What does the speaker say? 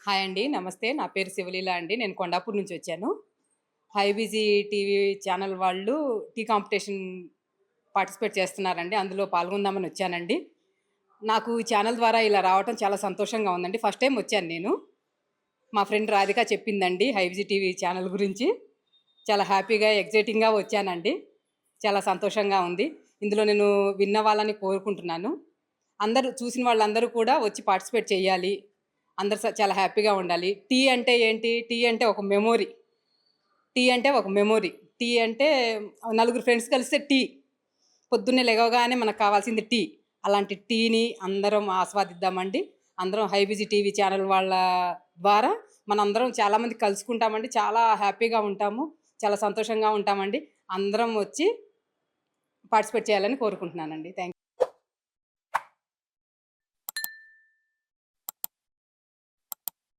Hi అండి. నమస్తే. నా పేరు శివలీల అండి. నేను కొండాపూర్ నుంచి వచ్చాను. హై బిజీ టీవీ ఛానల్ వాళ్ళు టీ కాంపిటీషన్ పార్టిసిపేట్ చేస్తున్నారండి. అందులో పాల్గొందామని వచ్చానండి. నాకు ఈ ఛానల్ ద్వారా ఇలా రావటం చాలా సంతోషంగా ఉందండి. ఫస్ట్ టైమ్ వచ్చాను నేను. మా ఫ్రెండ్ రాధిక చెప్పిందండి హై బిజీ టీవీ ఛానల్ గురించి. చాలా హ్యాపీగా, ఎక్సైటింగ్‌గా వచ్చానండి. చాలా సంతోషంగా ఉంది. ఇందులో నేను విన్ అవ్వాలని కోరుకుంటున్నాను. అందరూ చూసిన వాళ్ళందరూ కూడా వచ్చి పార్టిసిపేట్ చేయాలి. అందరూ చాలా హ్యాపీగా ఉండాలి. టీ అంటే ఏంటి? టీ అంటే ఒక మెమోరీ. టీ అంటే ఒక మెమోరీ. టీ అంటే నలుగురు ఫ్రెండ్స్ కలిస్తే టీ. పొద్దున్నే లెగవగానే మనకు కావాల్సింది టీ. అలాంటి టీని అందరం ఆస్వాదిద్దామండి. అందరం హై బిజీ టీవీ ఛానల్ వాళ్ళ ద్వారా మనందరం చాలామంది కలుసుకుంటామండి. చాలా హ్యాపీగా ఉంటాము. చాలా సంతోషంగా ఉంటామండి. అందరం వచ్చి పార్టిసిపేట్ చేయాలని కోరుకుంటున్నానండి. థాంక్